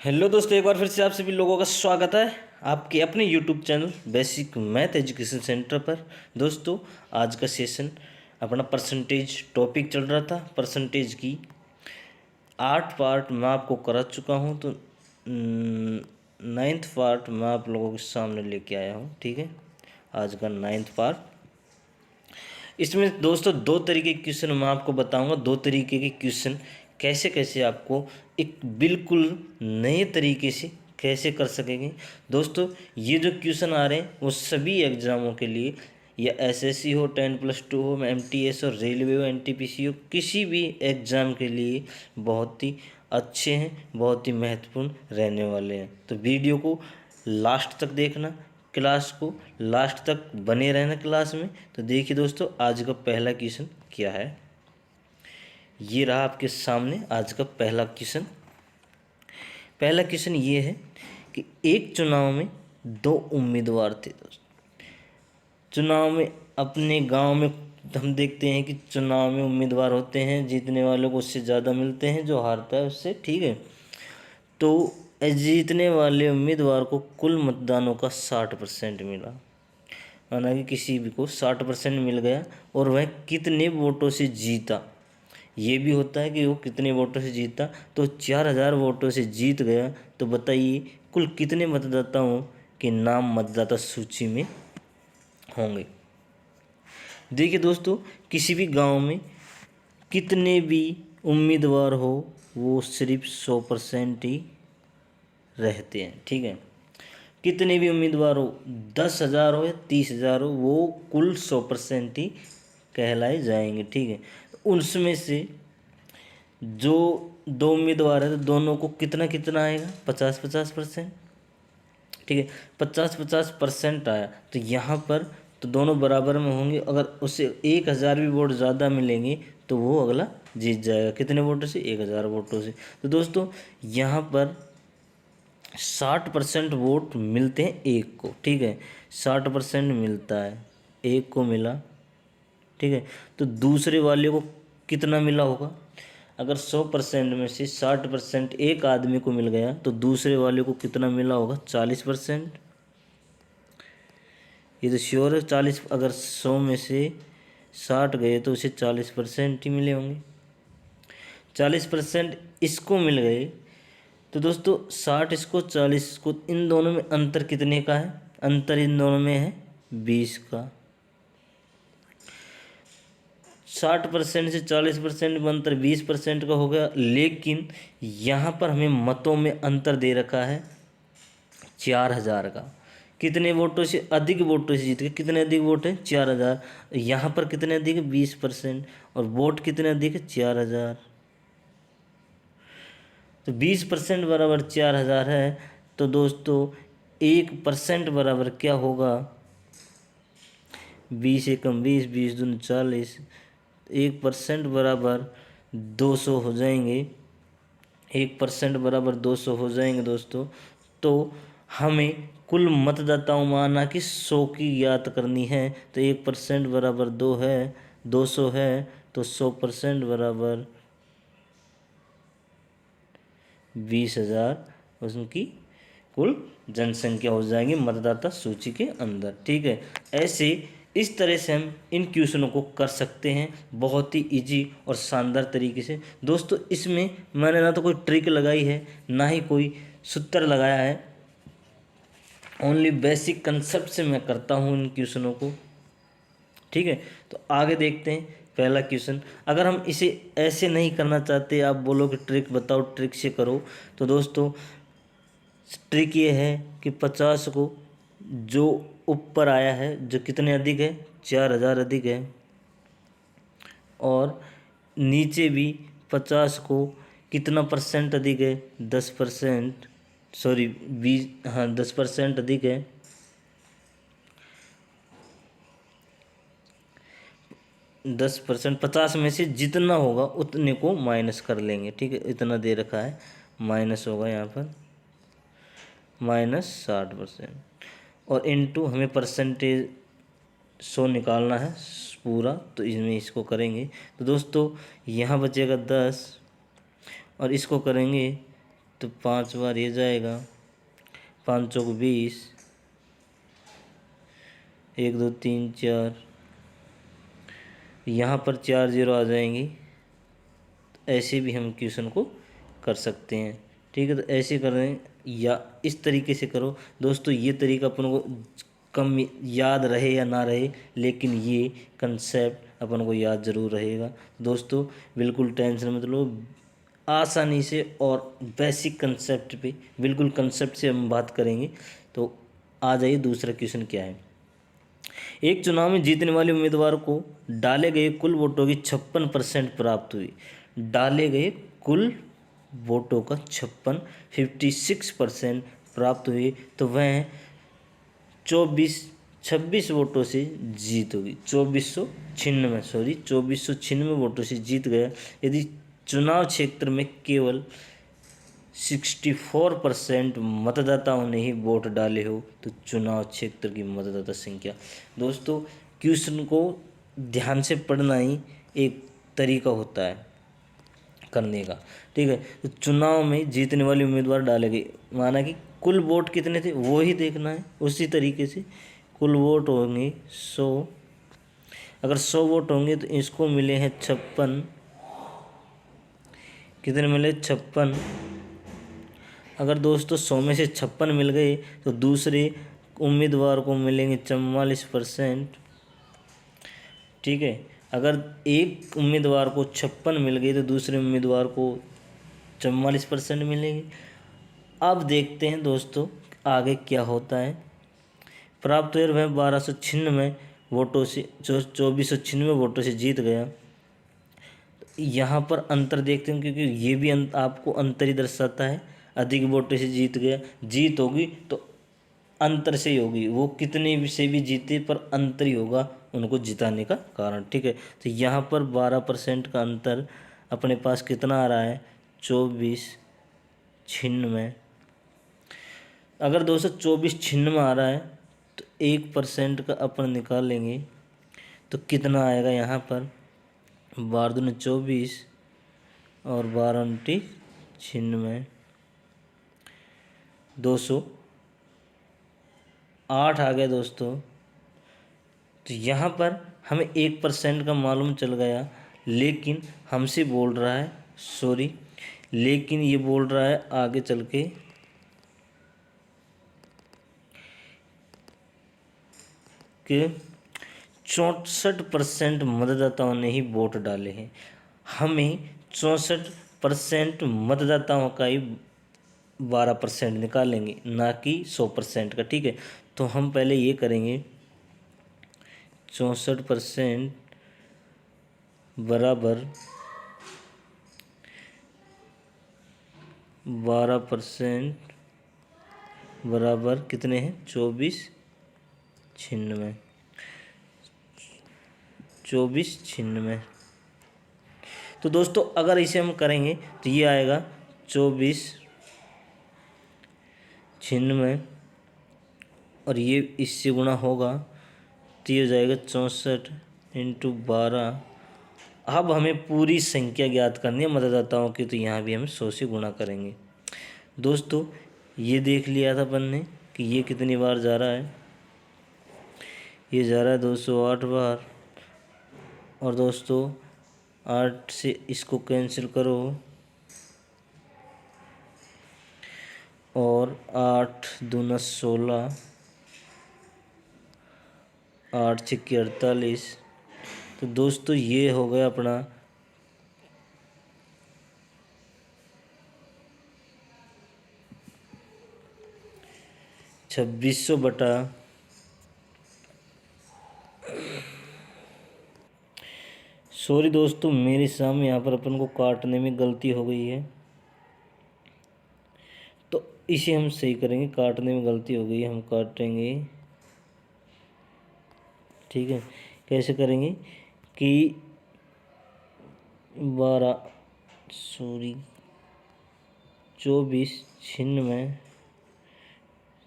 Hello दोस्तों, एक बार फिर से आप सभी लोगों का स्वागत है आपके अपने YouTube channel basic math education centre पर। दोस्तों, आज का सेशन अपना परसेंटेज टॉपिक चल रहा था। परसेंटेज की 8 पार्ट मैं आपको करा चुका हूँ, तो 9th पार्ट मैं आप लोगों के सामने लेके आया हूँ। ठीक है, आज का 9th पार्ट। इसमें दोस्तों दो तरीके के क्वेश्चन मैं आपको बताऊंगा। दो तरीके के क्वेश्चन कैसे कैसे आपको एक बिल्कुल नए तरीके से कैसे कर सकेंगे। दोस्तों, ये जो क्वेश्चन आ रहे हैं वो सभी एग्ज़ामों के लिए, या एसएससी हो, 10+2 हो, एमटीएस हो, रेलवे हो, एनटीपीसी हो, किसी भी एग्ज़ाम के लिए बहुत ही अच्छे हैं, बहुत ही महत्वपूर्ण रहने वाले हैं। तो वीडियो को लास्ट तक देखना, क्लास को लास्ट तक बने रहना क्लास में। तो देखिए दोस्तों, आज का पहला क्वेश्चन क्या है। ये रहा आपके सामने आज का पहला क्वेश्चन। पहला क्वेश्चन ये है कि एक चुनाव में दो उम्मीदवार थे। दोस्तों, चुनाव में अपने गांव में हम देखते हैं कि चुनाव में उम्मीदवार होते हैं, जीतने वालों को उससे ज़्यादा मिलते हैं, जो हारता है उससे। ठीक है, तो जीतने वाले उम्मीदवार को कुल मतदानों का 60% मिला। माना कि किसी भी को 60% मिल गया, और वह कितने वोटों से जीता। ये भी होता है कि वो कितने वोटों से जीता। तो 4000 वोटों से जीत गया। तो बताइए कुल कितने मतदाताओं के नाम मतदाता सूची में होंगे। देखिए दोस्तों, किसी भी गांव में कितने भी उम्मीदवार हो, वो सिर्फ 100% ही रहते हैं। ठीक है, कितने भी उम्मीदवार हो, 10,000 हो या 30,000 हो, वो कुल 100% ही कहलाए जाएंगे। ठीक है, उनमें से जो दो उम्मीदवार है तो दोनों को कितना कितना आएगा, 50-50%। ठीक है, 50-50% आया तो यहाँ पर तो दोनों बराबर में होंगे। अगर उससे 1,000 भी वोट ज़्यादा मिलेंगे तो वो अगला जीत जाएगा। कितने वोटों से? 1,000 वोटों से। तो दोस्तों, यहाँ पर 60% वोट मिलते हैं एक को। ठीक है, 60% मिलता है, एक को मिला। ठीक है, तो दूसरे वाले को कितना मिला होगा? अगर 100% में से 60% एक आदमी को मिल गया तो दूसरे वाले को कितना मिला होगा? 40%। ये तो श्योर है, 40। अगर 100 में से 60 गए तो उसे 40% ही मिले होंगे। 40% इसको मिल गए। तो दोस्तों, 60 इसको, 40 इसको, इन दोनों में अंतर कितने का है? अंतर इन दोनों में है 20 का। 60% से 40% में अंतर 20% का हो गया। लेकिन यहाँ पर हमें मतों में अंतर दे रखा है 4,000 का। कितने वोटों से? अधिक वोटों से जीत गए। कितने अधिक वोट हैं? 4,000। यहाँ पर कितने अधिक है? 20%। और वोट कितने अधिक है? 4,000। तो 20% बराबर 4,000 है। तो दोस्तों, 1% बराबर क्या होगा? 20 एकम 20, 20 दूनी 40। 1% बराबर 200 हो जाएंगे। 1% बराबर 200 हो जाएंगे दोस्तों। तो हमें कुल मतदाताओं माना कि 100 की याद करनी है। तो 1% बराबर 2 है, 200 है। तो 100% बराबर 20,000 उनकी कुल जनसंख्या हो जाएंगी मतदाता सूची के अंदर। ठीक है, ऐसे इस तरह से हम इन क्वेश्चनों को कर सकते हैं बहुत ही इजी और शानदार तरीके से। दोस्तों, इसमें मैंने ना तो कोई ट्रिक लगाई है, ना ही कोई सूत्र लगाया है। ओनली बेसिक कंसेप्ट से मैं करता हूँ इन क्वेश्चनों को। ठीक है, तो आगे देखते हैं पहला क्वेश्चन। अगर हम इसे ऐसे नहीं करना चाहते, आप बोलो कि ट्रिक बताओ, ट्रिक से करो, तो दोस्तों ट्रिक ये है कि 50 को जो ऊपर आया है, जो कितने अधिक है? 4,000 अधिक है। और नीचे भी 50 को कितना परसेंट अधिक है? 10%। सॉरी, 20, हाँ 10% अधिक है। 10%, 50 में से जितना होगा उतने को माइनस कर लेंगे। ठीक है, इतना दे रखा है, माइनस होगा यहाँ पर -60%। और इनटू हमें परसेंटेज 100 निकालना है पूरा, तो इसमें इसको करेंगे। तो दोस्तों, यहाँ बचेगा 10 और इसको करेंगे तो 5 बार ये जाएगा, 5 चौक 20, 1 2 3 4, यहाँ पर 4 जीरो आ जाएंगी। ऐसे भी हम क्वेश्चन को कर सकते हैं, ठीक है। तो ऐसे कर रहे हैं या इस तरीके से करो दोस्तों। ये तरीका अपन को कम याद रहे या ना रहे, लेकिन ये कंसेप्ट अपन को याद ज़रूर रहेगा दोस्तों। बिल्कुल टेंशन मत लो, आसानी से और बेसिक कंसेप्ट पे, बिल्कुल कंसेप्ट से हम बात करेंगे। तो आ जाइए, दूसरा क्वेश्चन क्या है। एक चुनाव में जीतने वाले उम्मीदवार को डाले गए कुल वोटों की 56% प्राप्त हुई। डाले गए कुल वोटों का 56% प्राप्त हुई, तो वह 26 वोटों से जीत होगी। 2496 वोटों से जीत गया। यदि चुनाव क्षेत्र में केवल 64% मतदाताओं ने ही वोट डाले हो, तो चुनाव क्षेत्र की मतदाता संख्या। दोस्तों क्वेश्चन को ध्यान से पढ़ना ही एक तरीका होता है करने का, ठीक है। तो चुनाव में जीतने वाले उम्मीदवार डाले गए, माना कि कुल वोट कितने थे वो ही देखना है। उसी तरीके से कुल वोट होंगे 100, अगर 100 वोट होंगे तो इसको मिले हैं 56, कितने मिले 56। अगर दोस्तों 100 में से 56 मिल गए तो दूसरे उम्मीदवार को मिलेंगे 44%, ठीक है। अगर एक उम्मीदवार को 56 मिल गई तो दूसरे उम्मीदवार को 44% मिलेंगे। अब देखते हैं दोस्तों आगे क्या होता है। प्राप्त हुए वह 1296 वोटों से 2496 वोटों से जीत गया। यहाँ पर अंतर देखते हैं, क्योंकि ये भी आपको अंतर ही दर्शाता है। अधिक वोटों से जीत गया, जीत होगी तो अंतर से ही होगी, वो कितने भी से भी जीते पर अंतर ही होगा उनको जिताने का कारण, ठीक है। तो यहाँ पर 12% का अंतर अपने पास कितना आ रहा है, 2496। अगर दोस्तों 2496 आ रहा है तो 1% का अपन निकाल लेंगे तो कितना आएगा यहाँ पर, 12 दूनी 24 और 12 उनटी 96, 208 आ गया दोस्तों। तो यहाँ पर हमें 1% का मालूम चल गया, लेकिन हमसे बोल रहा है, सॉरी, लेकिन ये बोल रहा है आगे चल के कि 64% मतदाताओं ने ही वोट डाले हैं। हमें 64% मतदाताओं का ही 12% निकालेंगे, ना कि 100% का, ठीक है। तो हम पहले ये करेंगे, 64% बराबर 12% बराबर कितने हैं, 2496। तो दोस्तों अगर इसे हम करेंगे तो ये आएगा 2496 और ये इससे गुणा होगा तो ये हो जाएगा 64 × 12। अब हमें पूरी संख्या ज्ञात करनी है मतदाताओं की, तो यहाँ भी हम 100 से गुणा करेंगे। दोस्तों ये देख लिया था अपन ने कि ये कितनी बार जा रहा है, ये जा रहा है 208 बार। और दोस्तों 8 से इसको कैंसिल करो और 8 दूना 16, 8 छक्के 48। तो दोस्तों ये हो गया अपना 2600 बटा, सॉरी दोस्तों मेरे सामने यहाँ पर अपन को काटने में गलती हो गई है, तो इसे हम सही करेंगे। काटने में गलती हो गई, हम काटेंगे, ठीक है। कैसे करेंगे कि 2496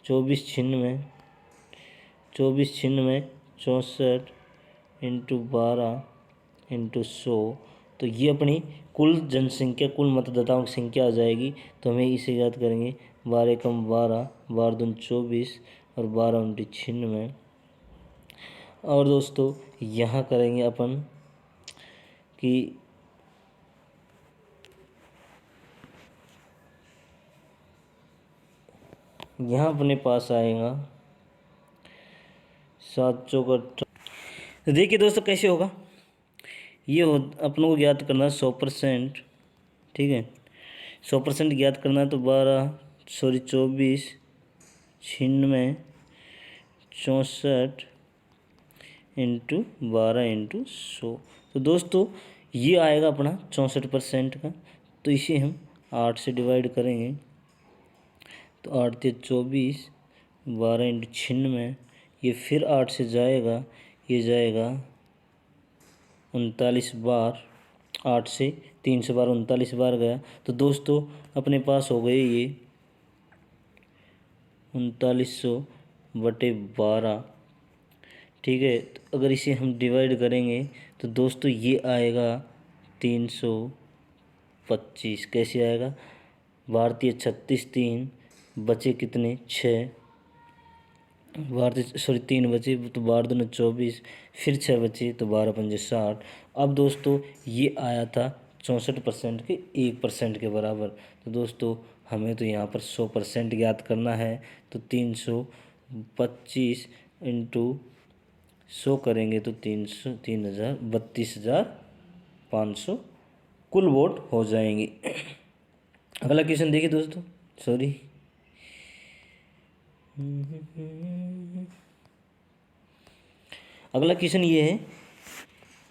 64 × 12 × 100 तो ये अपनी कुल जनसंख्या, कुल मतदाताओं की संख्या आ जाएगी। तो हमें इसे याद करेंगे, 12 एकम 12, 12 दूनी 24 और 12 उनटी 96। और दोस्तों यहाँ करेंगे अपन कि यहाँ अपने पास आएगा 7 चौक 18। तो देखिए दोस्तों कैसे होगा, ये हो अपनों को ज्ञात करना है 100%, ठीक है। 100% ज्ञात करना है तो 24 96 64 इंटू 12 इंटू 100। तो दोस्तों ये आएगा अपना 64% का। तो इसे हम 8 से डिवाइड करेंगे, तो 8 × 24, 12 इंटू 96, ये फिर 8 से जाएगा, ये जाएगा 39 बार, 8 से 300 बार 39 बार गया। तो दोस्तों अपने पास हो गए ये 3900/12, ठीक है। तो अगर इसे हम डिवाइड करेंगे तो दोस्तों ये आएगा 325। कैसे आएगा, भारतीय 36 3 बचे कितने 6, भारतीय 3 बचे तो 12 दूनी 24, फिर 6 बचे तो 12 पंजे 60। अब दोस्तों ये आया था 64% के 1% के बराबर। तो दोस्तों हमें तो यहाँ पर 100% ज्ञात करना है। तो 325 इंटू 100 करेंगे तो 32,500 कुल वोट हो जाएंगे। अगला क्वेश्चन देखिए दोस्तों, सॉरी अगला क्वेश्चन ये है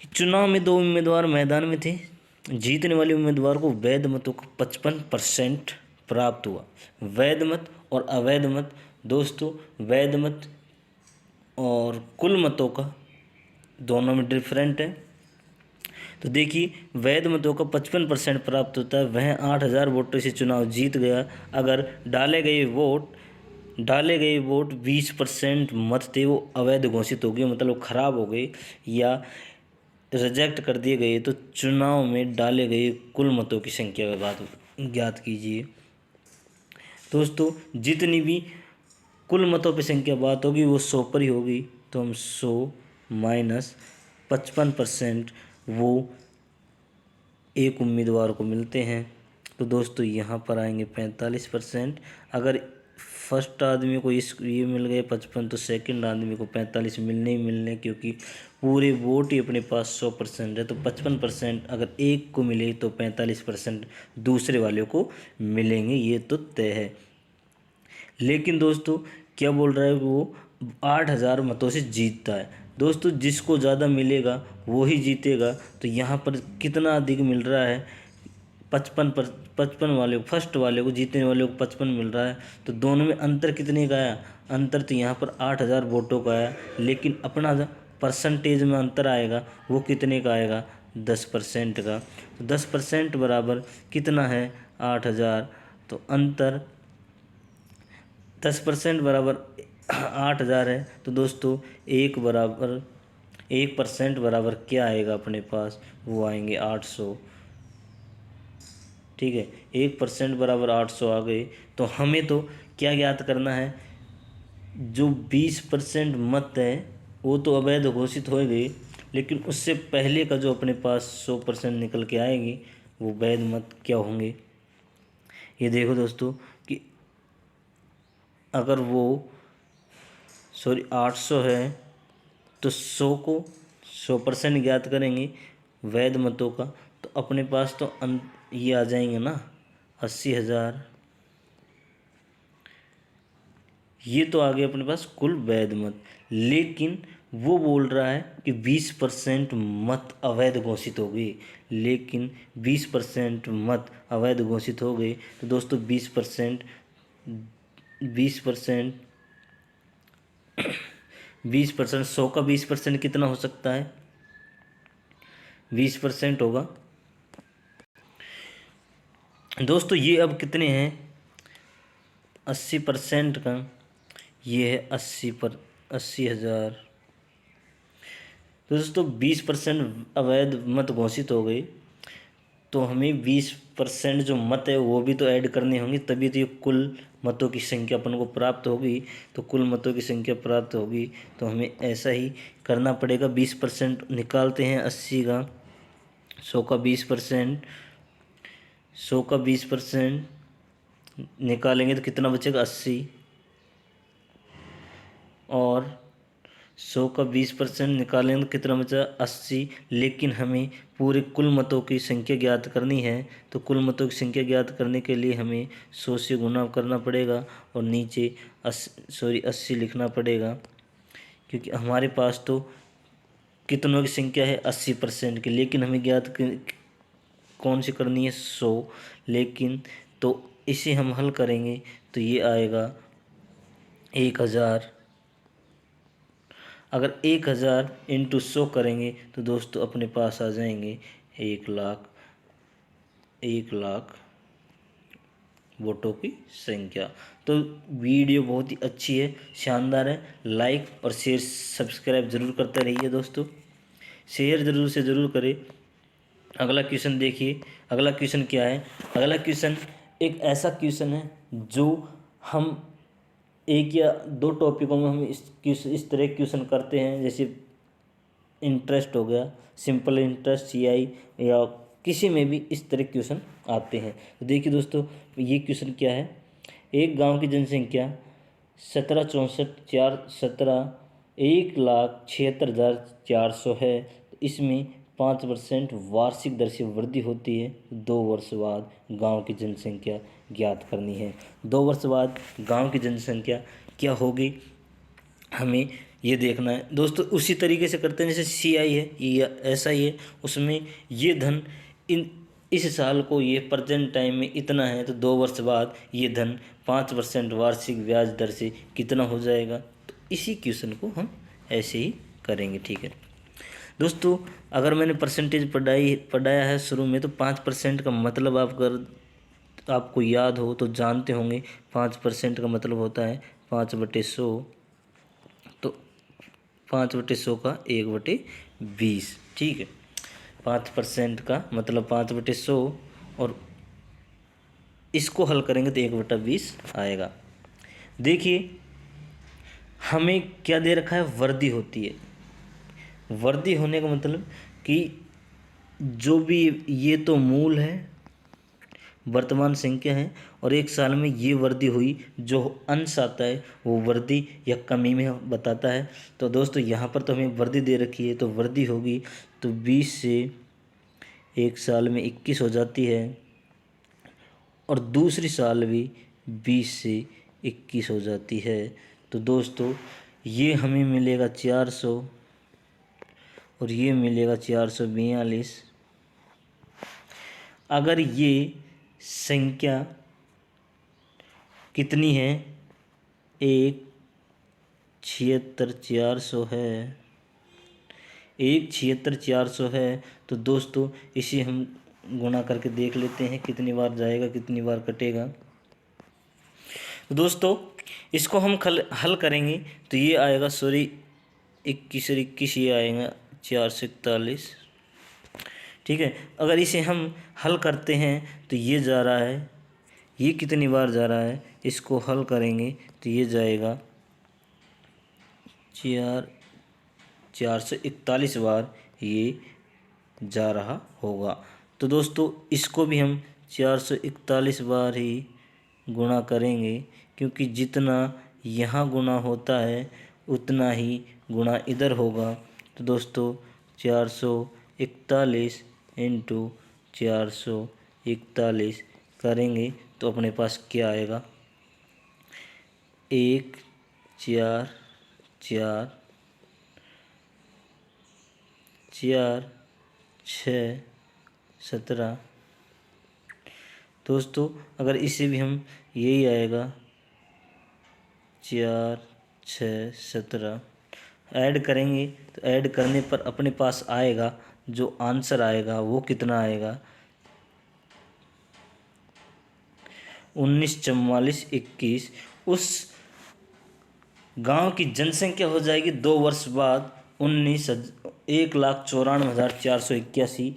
कि चुनाव में 2 उम्मीदवार मैदान में थे। जीतने वाले उम्मीदवार को वैध मतों का 55% प्राप्त हुआ। वैध मत और अवैध मत, दोस्तों वैध मत और कुल मतों का दोनों में डिफरेंट है। तो देखिए वैध मतों का 55% प्राप्त होता है। वह 8,000 वोटों से चुनाव जीत गया। अगर डाले गए वोट 20% मत थे वो अवैध घोषित हो गए, मतलब खराब हो गए या रिजेक्ट कर दिए गए। तो चुनाव में डाले गए कुल मतों की संख्या का बात ज्ञात कीजिए। दोस्तों जितनी भी कुल मतों की संख्या बात होगी वो 100 पर ही होगी। तो हम 100 माइनस 55% वो एक उम्मीदवार को मिलते हैं। तो दोस्तों यहाँ पर आएंगे 45%। अगर फर्स्ट आदमी को ये मिल गए 55, तो सेकंड आदमी को 45 मिलने ही मिलने, क्योंकि पूरे वोट ही अपने पास 100% है। तो 55% अगर एक को मिले तो 45% दूसरे वाले को मिलेंगे, ये तो तय है। लेकिन दोस्तों क्या बोल रहा है, वो 8,000 मतों से जीतता है। दोस्तों जिसको ज़्यादा मिलेगा वो ही जीतेगा। तो यहाँ पर कितना अधिक मिल रहा है, 55 वाले को, फर्स्ट वाले को, जीतने वाले को 55 मिल रहा है। तो दोनों में अंतर कितने का आया, अंतर तो यहाँ पर 8,000 वोटों का आया। लेकिन अपना परसेंटेज में अंतर आएगा वो कितने का आएगा, 10% का। तो 10% बराबर कितना है, 8,000। तो अंतर 10% बराबर 8,000 है। तो दोस्तों 1% बराबर क्या आएगा अपने पास, वो आएंगे 800, ठीक है। 1% बराबर 800 आ गए। तो हमें तो क्या ज्ञात करना है, जो 20% मत है वो तो अवैध घोषित हो गए, लेकिन उससे पहले का जो अपने पास 100% निकल के आएंगे वो वैध मत क्या होंगे। ये देखो दोस्तों कि अगर वो 800 है तो 100 को 100% ज्ञात करेंगे वैध मतों का, तो अपने पास तो ये आ जाएंगे ना 80,000। ये तो आ गए अपने पास कुल वैध मत। लेकिन वो बोल रहा है कि 20% मत अवैध घोषित हो गए, लेकिन 20% मत अवैध घोषित हो गए। तो दोस्तों 20% 100 का 20% कितना हो सकता है, 20% होगा। दोस्तों ये अब कितने हैं, 80% का, ये है 80,000। तो दोस्तों 20% अवैध मत घोषित हो गए, तो हमें 20% जो मत है वो भी तो ऐड करने होंगे, तभी तो ये कुल मतों की संख्या अपन को प्राप्त होगी। तो कुल मतों की संख्या प्राप्त होगी तो हमें ऐसा ही करना पड़ेगा। 20% निकालते हैं 80 का, 100 का 20%, 100 का 20% निकालेंगे तो कितना बचेगा 80, और 100 का 20% निकालेंगे तो कितना बचा 80। लेकिन हमें पूरे कुल मतों की संख्या ज्ञात करनी है, तो कुल मतों की संख्या ज्ञात करने के लिए हमें 100 से गुणा करना पड़ेगा और नीचे 80 लिखना पड़ेगा, क्योंकि हमारे पास तो कितनों की संख्या है 80% की, लेकिन हमें ज्ञात कौन सी करनी है 100। लेकिन तो इसे हम हल करेंगे तो ये आएगा 1000। अगर 1000 इंटू 100 करेंगे तो दोस्तों अपने पास आ जाएंगे 1 लाख वोटों की संख्या। तो वीडियो बहुत ही अच्छी है, शानदार है। लाइक और शेयर सब्सक्राइब ज़रूर करते रहिए दोस्तों, शेयर ज़रूर से ज़रूर करें। अगला क्वेश्चन देखिए, अगला क्वेश्चन क्या है। अगला क्वेश्चन एक ऐसा क्वेश्चन है जो हम एक या दो टॉपिकों में हम इस तरह क्वेश्चन करते हैं, जैसे इंटरेस्ट हो गया, सिंपल इंटरेस्ट, सीआई, या किसी में भी इस तरह क्वेश्चन आते हैं। तो देखिए दोस्तों, ये क्वेश्चन क्या है। एक गांव की जनसंख्या 1,76,1,76,400 है। तो इसमें 5% वार्षिक दर से वृद्धि होती है। 2 वर्ष बाद गांव की जनसंख्या ज्ञात करनी है। 2 वर्ष बाद गांव की जनसंख्या क्या होगी हमें ये देखना है दोस्तों। उसी तरीके से करते हैं जैसे सीआई है, ये ऐसा ही है। उसमें ये धन इस साल को ये प्रेजेंट टाइम में इतना है, तो 2 वर्ष बाद ये धन 5% वार्षिक ब्याज दर से कितना हो जाएगा। तो इसी क्वेश्चन को हम ऐसे ही करेंगे, ठीक है दोस्तों। अगर मैंने परसेंटेज पढ़ाया है शुरू में, तो 5% का मतलब आपको याद हो तो जानते होंगे। 5% का मतलब होता है 5/100, तो 5/100 का 1/20, ठीक है। 5% का मतलब 5/100, और इसको हल करेंगे तो 1/20 आएगा। देखिए हमें क्या दे रखा है, वर्दी होती है। वर्दी होने का मतलब कि जो भी ये तो मूल है, वर्तमान संख्या है, और एक साल में ये वृद्धि हुई, जो अंश आता है वो वृद्धि या कमी में बताता है। तो दोस्तों यहाँ पर तो हमें वृद्धि दे रखी है, तो वृद्धि होगी तो 20 से एक साल में 21 हो जाती है, और दूसरी साल भी 20 से 21 हो जाती है। तो दोस्तों ये हमें मिलेगा 400, और ये मिलेगा 442। अगर ये संख्या कितनी है, 1,76,400 है, 1,76,400 है। तो दोस्तों इसे हम गुणा करके देख लेते हैं कितनी बार जाएगा, कितनी बार कटेगा। तो दोस्तों इसको हम हल करेंगे तो ये आएगा, सॉरी 21 और 21 ये आएगा 441, ठीक है। अगर इसे हम हल करते हैं तो ये जा रहा है, ये कितनी बार जा रहा है, इसको हल करेंगे तो ये जाएगा 441 बार ये जा रहा होगा। तो दोस्तों इसको भी हम 441 बार ही गुणा करेंगे, क्योंकि जितना यहाँ गुणा होता है उतना ही गुणा इधर होगा। तो दोस्तों 441 इंटू 441 करेंगे तो अपने पास क्या आएगा, 1 4 4 4 6 17। दोस्तों अगर इसे भी हम, यही आएगा 4 6 17 ऐड करेंगे, तो ऐड करने पर अपने पास आएगा, जो आंसर आएगा वो कितना आएगा, 194421। उस गांव की जनसंख्या हो जाएगी 2 वर्ष बाद 1,94,481।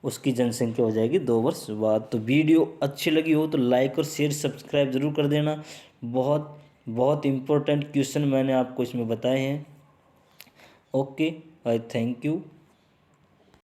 उसकी जनसंख्या हो जाएगी 2 वर्ष बाद। तो वीडियो अच्छी लगी हो तो लाइक और शेयर सब्सक्राइब ज़रूर कर देना। बहुत बहुत इम्पोर्टेंट क्वेश्चन मैंने आपको इसमें बताए हैं। Okay, I thank you.